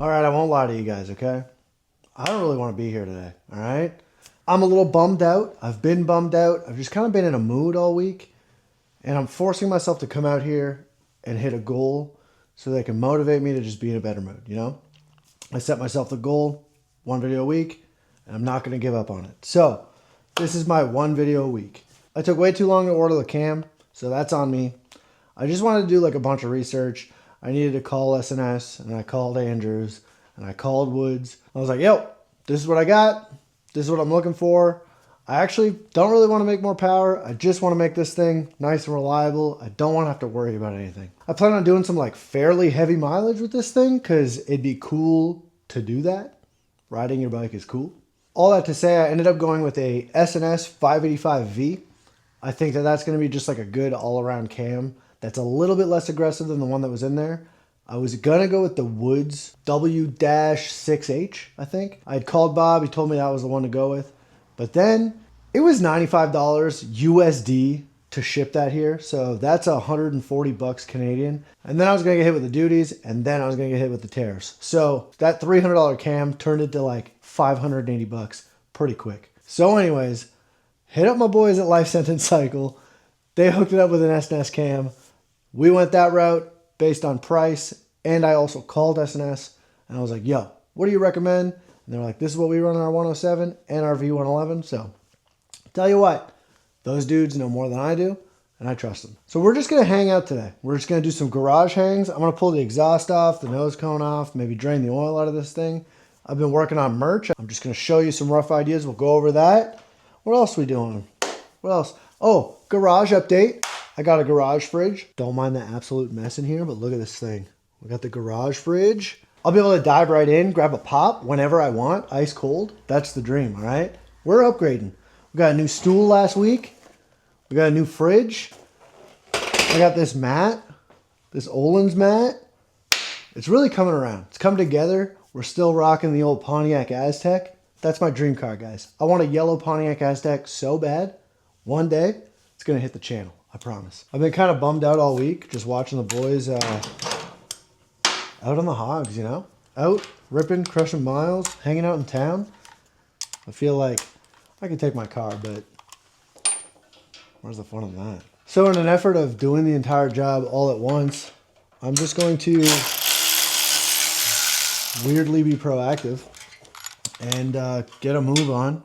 All right, I won't lie to you guys, okay? I don't really want to be here today, all right? I'm a little bummed out. I've been bummed out. I've just kind of been in a mood all week, and I'm forcing myself to come out here and hit a goal so they can motivate me to just be in a better mood, you know? I set myself the goal, one video a week, and I'm not going to give up on it. So, this is my one video a week. I took way too long to order the cam, so that's on me. I just wanted to do like a bunch of research. I needed to call S&S, and I called Andrews, and I called Woods. I was like, yo, this is what I got. This is what I'm looking for. I actually don't really want to make more power. I just want to make this thing nice and reliable. I don't want to have to worry about anything. I plan on doing some like fairly heavy mileage with this thing because it'd be cool to do that. Riding your bike is cool. All that to say, I ended up going with a S&S 585V. I think that that's going to be just like a good all-around cam that's a little bit less aggressive than the one that was in there. I was going to go with the Woods W-6H, I think. I had called Bob. He told me that was the one to go with. But then it was $95 USD to ship that here. So that's $140 Canadian. And then I was going to get hit with the duties, and then I was going to get hit with the tariffs. So that $300 cam turned into like $580 pretty quick. So anyways, hit up my boys at Life Sentence Cycle. They hooked it up with an S&S cam. We went that route based on price, and I also called S&S, and I was like, yo, what do you recommend? And they're like, this is what we run on our 107 and our V111. So tell you what, those dudes know more than I do, and I trust them. So we're just going to hang out today. We're just going to do some garage hangs. I'm going to pull the exhaust off, the nose cone off, maybe drain the oil out of this thing. I've been working on merch. I'm just going to show you some rough ideas. We'll go over that. What else are we doing? What else? Oh, garage update. I got a garage fridge. Don't mind the absolute mess in here, but look at this thing. We got the garage fridge. I'll be able to dive right in, grab a pop whenever I want, ice cold. That's the dream, all right? We're upgrading. We got a new stool last week. We got a new fridge. I got this mat, this Olin's mat. It's really coming around. It's come together. We're still rocking the old Pontiac Aztec. That's my dream car, guys. I want a yellow Pontiac Aztec so bad. One day, it's going to hit the channel. I promise. I've been kind of bummed out all week just watching the boys out on the hogs, you know? Out, ripping, crushing miles, hanging out in town. I feel like I can take my car, but where's the fun in that? So in an effort of doing the entire job all at once, I'm just going to weirdly be proactive and get a move on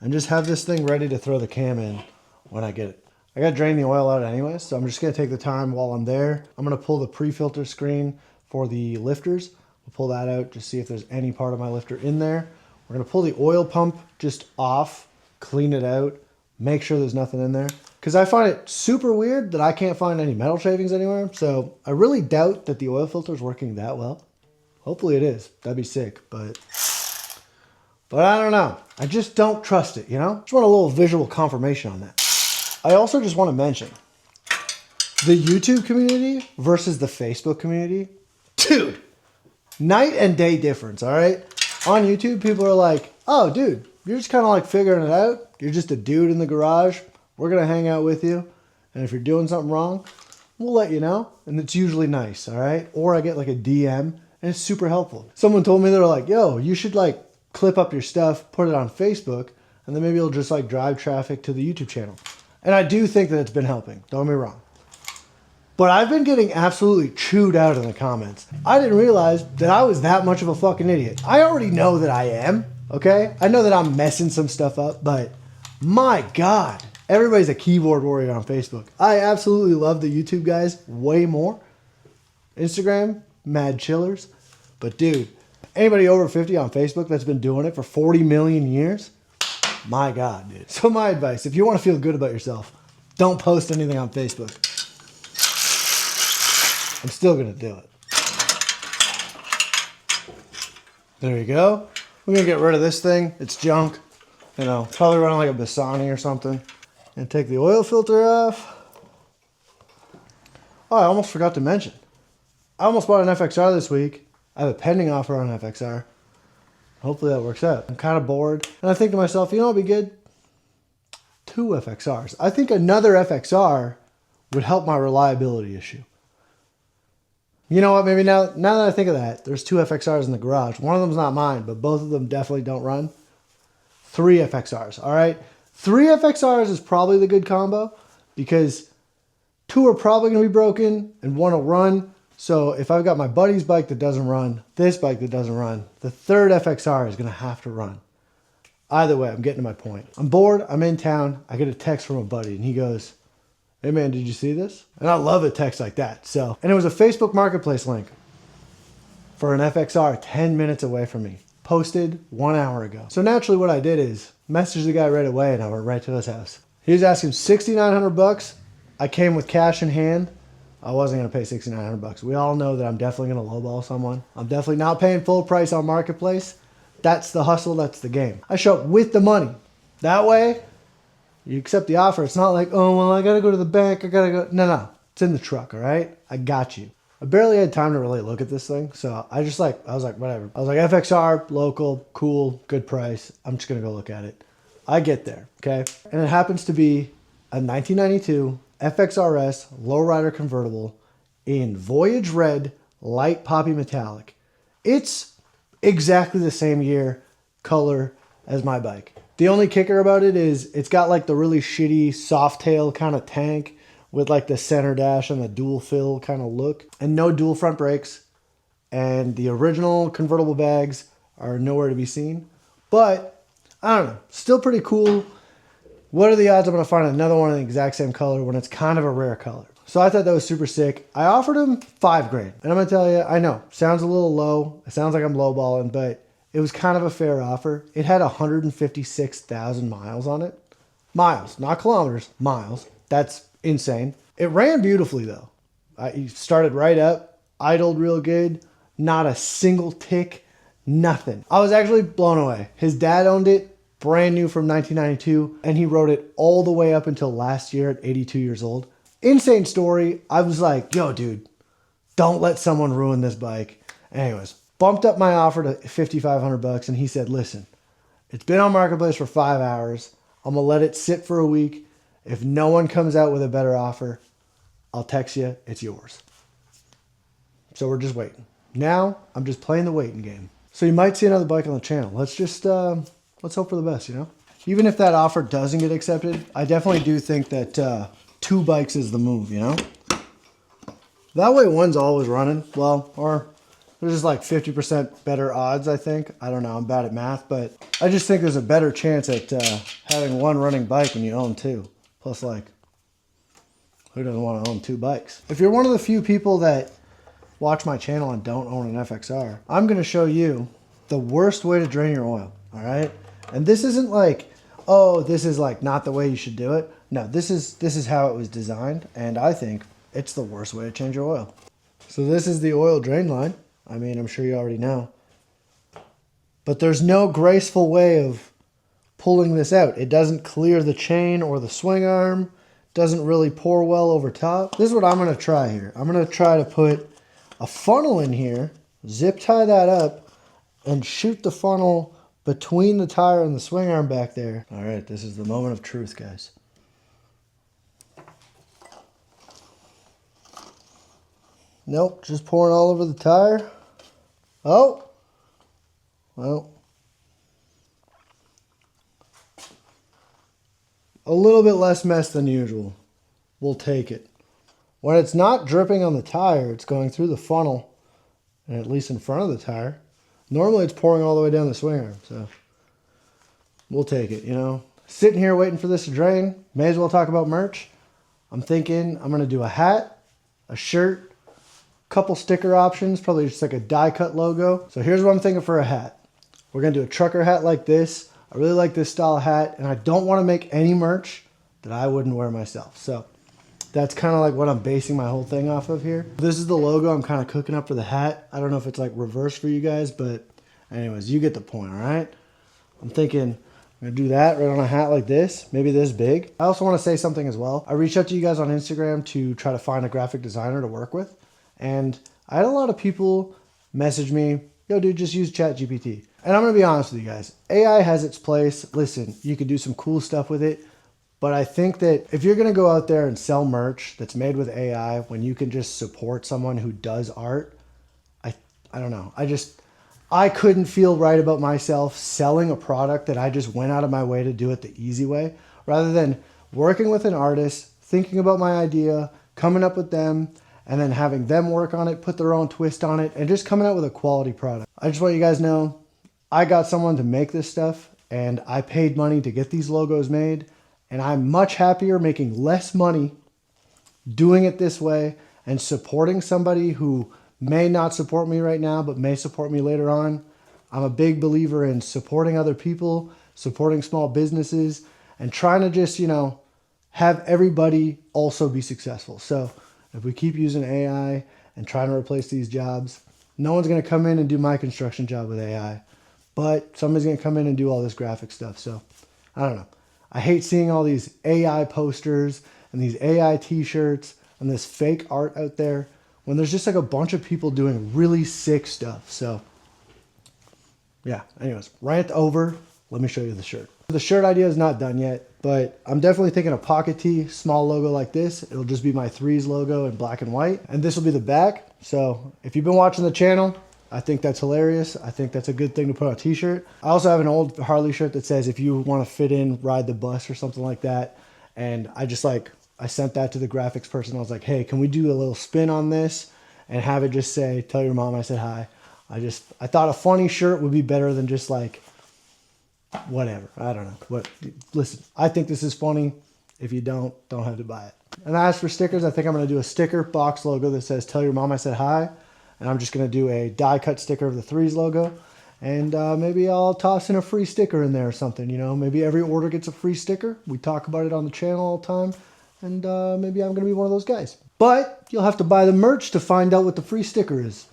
and just have this thing ready to throw the cam in when I get it. I got to drain the oil out anyway, so I'm just going to take the time while I'm there. I'm going to pull the pre-filter screen for the lifters. We'll pull that out, just see if there's any part of my lifter in there. We're going to pull the oil pump just off, clean it out, make sure there's nothing in there. Because I find it super weird that I can't find any metal shavings anywhere, so I really doubt that the oil filter is working that well. Hopefully it is. That'd be sick, but I don't know. I just don't trust it, you know? Just want a little visual confirmation on that. I also just want to mention the YouTube community versus the Facebook community. Dude, night and day difference, all right? On YouTube, people are like, oh, dude, you're just kind of like figuring it out. You're just a dude in the garage. We're going to hang out with you. And if you're doing something wrong, we'll let you know. And it's usually nice, all right? Or I get like a DM, and it's super helpful. Someone told me, they were like, yo, you should like clip up your stuff, put it on Facebook, and then maybe it'll just like drive traffic to the YouTube channel. And I do think that it's been helping. Don't get me wrong. But I've been getting absolutely chewed out in the comments. I didn't realize that I was that much of a fucking idiot. I already know that I am, okay? I know that I'm messing some stuff up, but my God, everybody's a keyboard warrior on Facebook. I absolutely love the YouTube guys way more. Instagram, mad chillers. But dude, anybody over 50 on Facebook that's been doing it for 40 million years, my God, dude. So my advice, if you want to feel good about yourself, don't post anything on Facebook. I'm still going to do it. There you go. We're going to get rid of this thing. It's junk. You know, probably running like a Bassani or something. And take the oil filter off. Oh, I almost forgot to mention. I almost bought an FXR this week. I have a pending offer on an FXR. Hopefully that works out. I'm kind of bored. And I think to myself, you know what'd be good? 2 FXRs. I think another FXR would help my reliability issue. You know what? Maybe now that I think of that, there's 2 FXRs in the garage. One of them's not mine, but both of them definitely don't run. 3 FXRs, all right? 3 FXRs is probably the good combo because 2 are probably going to be broken and 1 will run. So if I've got my buddy's bike that doesn't run, this bike that doesn't run, the 3rd FXR is going to have to run. Either way, I'm getting to my point. I'm bored. I'm in town. I get a text from a buddy and he goes, "Hey man, did you see this?" And I love a text like that. And it was a Facebook Marketplace link for an FXR 10 minutes away from me, posted 1 hour ago. So naturally what I did is message the guy right away and I went right to his house. He was asking $6,900. I came with cash in hand. I wasn't gonna pay $6,900. We all know that I'm definitely gonna lowball someone. I'm definitely not paying full price on Marketplace. That's the hustle, that's the game. I show up with the money. That way, you accept the offer. It's not like, oh, well, I gotta go to the bank, I gotta go. No, it's in the truck, all right? I got you. I barely had time to really look at this thing, so I was like, whatever. I was like, FXR, local, cool, good price. I'm just gonna go look at it. I get there, okay? And it happens to be a 1992 FXRS lowrider convertible in Voyage Red, light poppy metallic. It's exactly the same year, color as my bike. The only kicker about it is it's got like the really shitty soft tail kind of tank with like the center dash and the dual fill kind of look and no dual front brakes. And the original convertible bags are nowhere to be seen. But I don't know, still pretty cool. What are the odds I'm going to find another one in the exact same color when it's kind of a rare color? So I thought that was super sick. I offered him $5,000. And I'm going to tell you, I know, sounds a little low. It sounds like I'm lowballing, but it was kind of a fair offer. It had 156,000 miles on it. Miles, not kilometers, miles. That's insane. It ran beautifully though. I started right up, idled real good, not a single tick, nothing. I was actually blown away. His dad owned it, brand new from 1992, and he rode it all the way up until last year at 82 years old. Insane story. I was like, yo, dude, don't let someone ruin this bike. Anyways, bumped up my offer to $5,500 and he said, listen, it's been on Marketplace for 5 hours. I'm going to let it sit for a week. If no one comes out with a better offer, I'll text you. It's yours. So we're just waiting. Now I'm just playing the waiting game. So you might see another bike on the channel. Let's just, let's hope for the best, you know? Even if that offer doesn't get accepted, I definitely do think that 2 bikes is the move, you know? That way one's always running. Well, or there's just like 50% better odds, I think. I don't know, I'm bad at math, but I just think there's a better chance at having one running bike when you own 2. Plus, like, who doesn't want to own 2 bikes? If you're one of the few people that watch my channel and don't own an FXR, I'm going to show you the worst way to drain your oil, all right? And this isn't like, oh, this is like not the way you should do it. No, this is how it was designed, and I think it's the worst way to change your oil. So this is the oil drain line. I mean, I'm sure you already know. But there's no graceful way of pulling this out. It doesn't clear the chain or the swing arm. Doesn't really pour well over top. This is what I'm going to try here. I'm going to try to put a funnel in here, zip tie that up, and shoot the funnel between the tire and the swing arm back there. All right, this is the moment of truth, guys. Nope, just pouring all over the tire. Oh, well, a little bit less mess than usual. We'll take it. When it's not dripping on the tire, it's going through the funnel, and at least in front of the tire. Normally it's pouring all the way down the swing arm, so we'll take it, you know. Sitting here waiting for this to drain, may as well talk about merch. I'm thinking I'm going to do a hat, a shirt, couple sticker options, probably just like a die cut logo. So here's what I'm thinking for a hat. We're going to do a trucker hat like this. I really like this style of hat, and I don't want to make any merch that I wouldn't wear myself. So that's kind of like what I'm basing my whole thing off of here. This is the logo I'm kind of cooking up for the hat. I don't know if it's like reverse for you guys, but anyways, you get the point, all right? I'm thinking I'm going to do that right on a hat like this, maybe this big. I also want to say something as well. I reached out to you guys on Instagram to try to find a graphic designer to work with. And I had a lot of people message me, yo, dude, just use ChatGPT. And I'm going to be honest with you guys. AI has its place. Listen, you could do some cool stuff with it, But I think that if you're going to go out there and sell merch that's made with AI when you can just support someone who does art, I don't know. I couldn't feel right about myself selling a product that I just went out of my way to do it the easy way, rather than working with an artist, thinking about my idea, coming up with them, and then having them work on it, put their own twist on it, and just coming out with a quality product. I just want you guys to know, I got someone to make this stuff, and I paid money to get these logos made, and I'm much happier making less money doing it this way and supporting somebody who may not support me right now, but may support me later on. I'm a big believer in supporting other people, supporting small businesses, and trying to just, have everybody also be successful. So if we keep using AI and trying to replace these jobs, no one's going to come in and do my construction job with AI, but somebody's going to come in and do all this graphic stuff. So I don't know. I hate seeing all these AI posters and these AI t-shirts and this fake art out there when there's just like a bunch of people doing really sick stuff. So yeah, anyways, rant over. Let me show you the shirt. The shirt idea is not done yet, but I'm definitely thinking a pocket tee, small logo like this. It'll just be my Threes logo in black and white. And this will be the back. So if you've been watching the channel, I think that's hilarious. I think that's a good thing to put on a t-shirt. I also have an old Harley shirt that says, if you want to fit in, ride the bus or something like that. And I sent that to the graphics person. I was like, hey, can we do a little spin on this and have it just say, tell your mom I said hi. I thought a funny shirt would be better than just like, whatever. I don't know. Listen, I think this is funny. If you don't have to buy it. And as for stickers, I think I'm going to do a sticker box logo that says, tell your mom I said hi. And I'm just going to do a die cut sticker of the Threes logo. And maybe I'll toss in a free sticker in there or something. Maybe every order gets a free sticker. We talk about it on the channel all the time. And maybe I'm going to be one of those guys. But you'll have to buy the merch to find out what the free sticker is.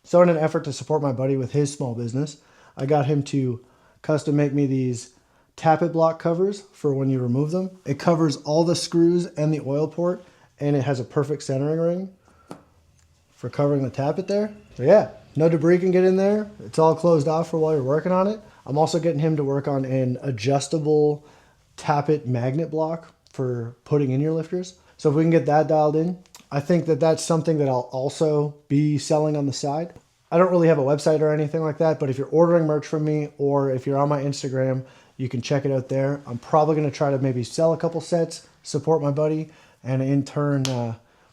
So in an effort to support my buddy with his small business, I got him to custom make me these tappet block covers for when you remove them. It covers all the screws and the oil port, and it has a perfect centering ring for covering the tappet there. So yeah, no debris can get in there. It's all closed off for while you're working on it. I'm also getting him to work on an adjustable tappet magnet block for putting in your lifters. So if we can get that dialed in, I think that that's something that I'll also be selling on the side. I don't really have a website or anything like that, but if you're ordering merch from me or if you're on my Instagram, you can check it out there. I'm probably going to try to maybe sell a couple sets, support my buddy, and in turn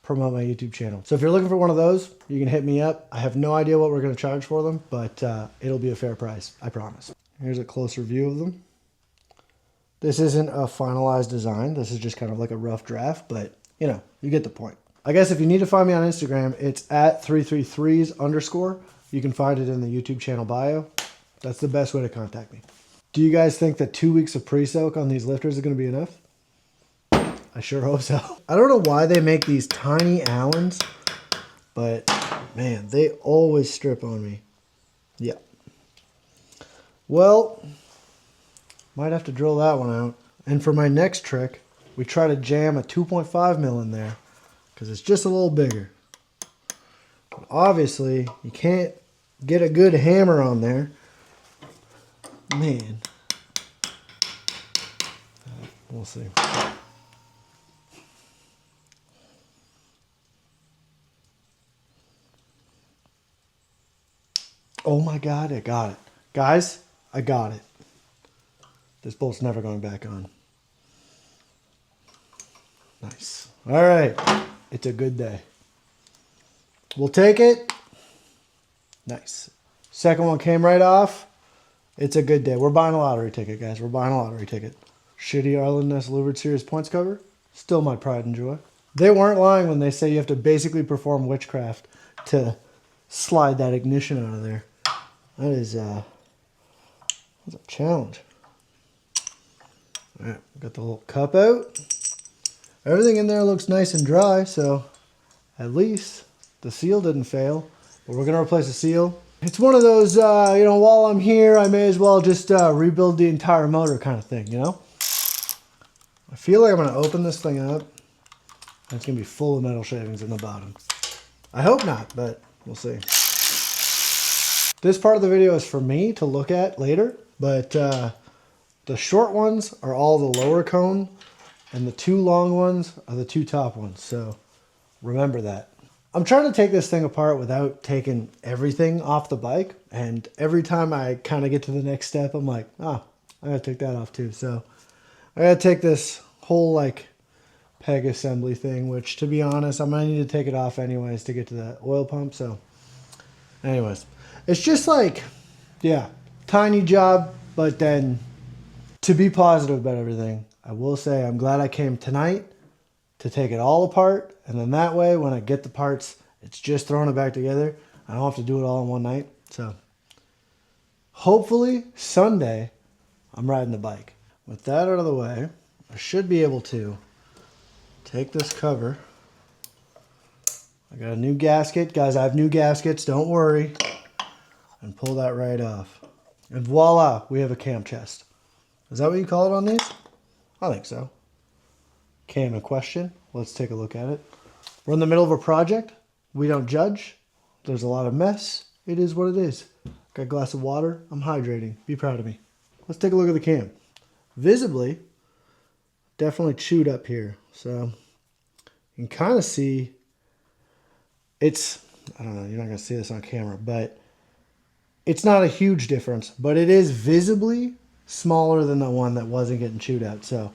promote my YouTube channel. So if you're looking for one of those, you can hit me up. I have no idea what we're going to charge for them, but it'll be a fair price, I promise. Here's a closer view of them. This isn't a finalized design. This is just kind of like a rough draft, but you get the point. I guess if you need to find me on Instagram, it's at 333s_. You can find it in the YouTube channel bio. That's the best way to contact me. Do you guys think that 2 weeks of pre-soak on these lifters is going to be enough? I sure hope so. I don't know why they make these tiny Allens, but man, they always strip on me. Yeah. Well, might have to drill that one out. And for my next trick, we try to jam a 2.5 mil in there because it's just a little bigger. But obviously, you can't get a good hammer on there. Man. We'll see. Oh my God, I got it. Guys, I got it. This bolt's never going back on. Nice. All right. It's a good day. We'll take it. Nice. Second one came right off. It's a good day. We're buying a lottery ticket, guys. We're buying a lottery ticket. Shitty Arlen Ness Louvered Series points cover. Still my pride and joy. They weren't lying when they say you have to basically perform witchcraft to slide that ignition out of there. That is that's a challenge. All right, got the little cup out. Everything in there looks nice and dry, so at least the seal didn't fail. But we're gonna replace the seal. It's one of those, while I'm here, I may as well just rebuild the entire motor kind of thing, I feel like I'm gonna open this thing up, and it's gonna be full of metal shavings in the bottom. I hope not, but we'll see. This part of the video is for me to look at later, but The short ones are all the lower cone, and the 2 long ones are the 2 top ones. So remember that. I'm trying to take this thing apart without taking everything off the bike. And every time I kind of get to the next step, I'm like, oh, I gotta take that off too. So I gotta take this whole like peg assembly thing, which to be honest, I'm gonna need to take it off anyways to get to the oil pump. So anyways, it's just like, yeah, tiny job, but then to be positive about everything, I will say I'm glad I came tonight to take it all apart, and then that way when I get the parts, it's just throwing it back together. I don't have to do it all in one night. So hopefully Sunday I'm riding the bike. With that out of the way, I should be able to take this cover. I got a new gasket. Guys, I have new gaskets, don't worry. And pull that right off. And voila, we have a cam chest. Is that what you call it on these? I think so. Cam in question. Let's take a look at it. We're in the middle of a project. We don't judge. There's a lot of mess. It is what it is. Got a glass of water. I'm hydrating. Be proud of me. Let's take a look at the cam. Visibly, definitely chewed up here. So you can kind of see it's, I don't know, you're not going to see this on camera, but it's not a huge difference, but it is visibly smaller than the one that wasn't getting chewed out. So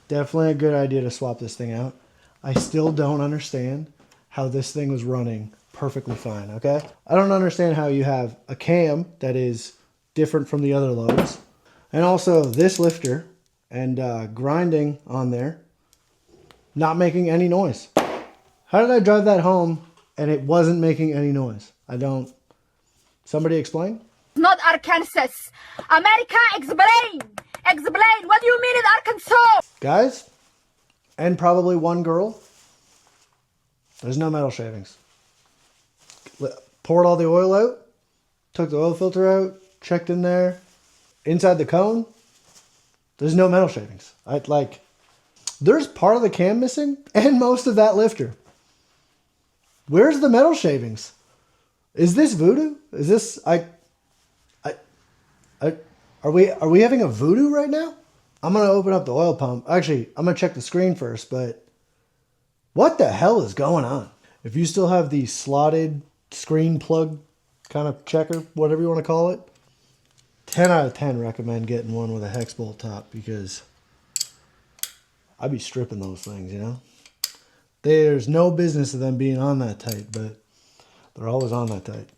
definitely a good idea to swap this thing out. I still don't understand how this thing was running perfectly fine, okay? I don't understand how you have a cam that is different from the other loads. And also this lifter and grinding on there, not making any noise. How did I drive that home and it wasn't making any noise? I don't... Somebody explain? Not Arkansas. America, explain. Explain. What do you mean in Arkansas? Guys, and probably one girl, there's no metal shavings. Poured all the oil out, took the oil filter out, checked in there. Inside the cone, there's no metal shavings. There's part of the cam missing and most of that lifter. Where's the metal shavings? Is this voodoo? Is this, are we having a voodoo right now? I'm going to open up the oil pump. Actually, I'm going to check the screen first, but what the hell is going on? If you still have the slotted screen plug kind of checker, whatever you want to call it, 10 out of 10 recommend getting one with a hex bolt top because I'd be stripping those things, you know? There's no business of them being on that tight, but they're always on that tight.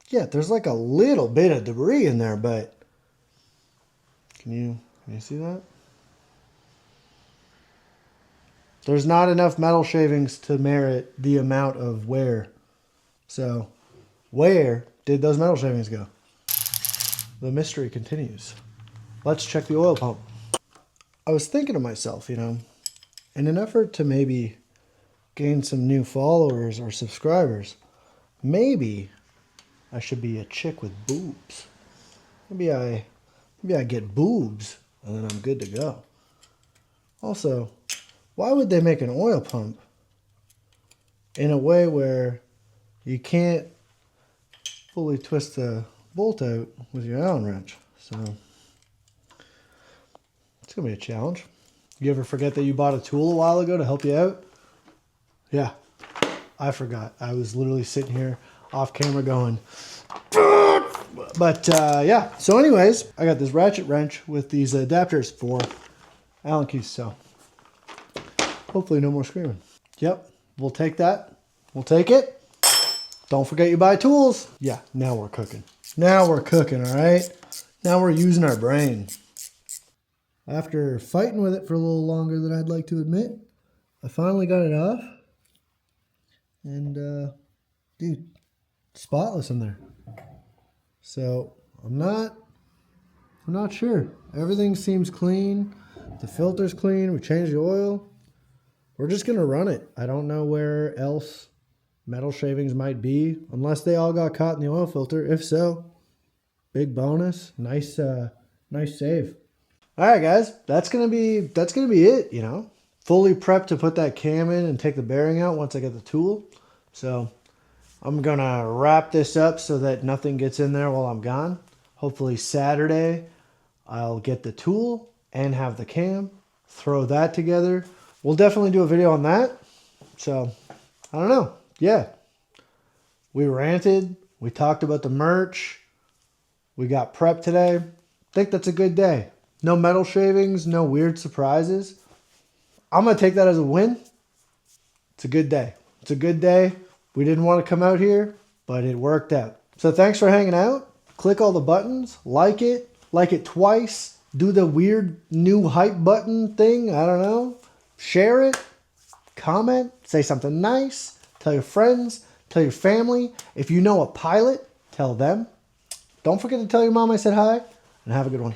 Yeah, there's like a little bit of debris in there, but can you see that? There's not enough metal shavings to merit the amount of wear. So, where did those metal shavings go? The mystery continues. Let's check the oil pump. I was thinking to myself, you know, in an effort to maybe gain some new followers or subscribers, maybe I should be a chick with boobs. Maybe I get boobs and then I'm good to go. Also, why would they make an oil pump in a way where you can't fully twist the bolt out with your Allen wrench? So it's gonna be a challenge. You ever forget that you bought a tool a while ago to help you out? Yeah, I forgot. I was literally sitting here off camera going, but yeah. So anyways, I got this ratchet wrench with these adapters for Allen keys. So hopefully no more screaming. Yep, we'll take that. We'll take it. Don't forget you buy tools. Yeah, now we're cooking. Now we're cooking, all right? Now we're using our brain. After fighting with it for a little longer than I'd like to admit, I finally got it off. And, dude, spotless in there. So, I'm not sure. Everything seems clean. The filter's clean. We changed the oil. We're just going to run it. I don't know where else metal shavings might be, unless they all got caught in the oil filter. If so, big bonus. Nice save. All right, guys, that's gonna be it. You know, fully prepped to put that cam in and take the bearing out once I get the tool. So I'm gonna wrap this up so that nothing gets in there while I'm gone. Hopefully Saturday I'll get the tool and have the cam, throw that together. We'll definitely do a video on that. So, I don't know. Yeah. We ranted. We talked about the merch. We got prepped today. I think that's a good day. No metal shavings, no weird surprises. I'm going to take that as a win. It's a good day. It's a good day. We didn't want to come out here, but it worked out. So thanks for hanging out. Click all the buttons. Like it twice. Do the weird new hype button thing. I don't know. Share it. Comment. Say something nice. Tell your friends. Tell your family. If you know a pilot, tell them. Don't forget to tell your mom I said hi. And have a good one.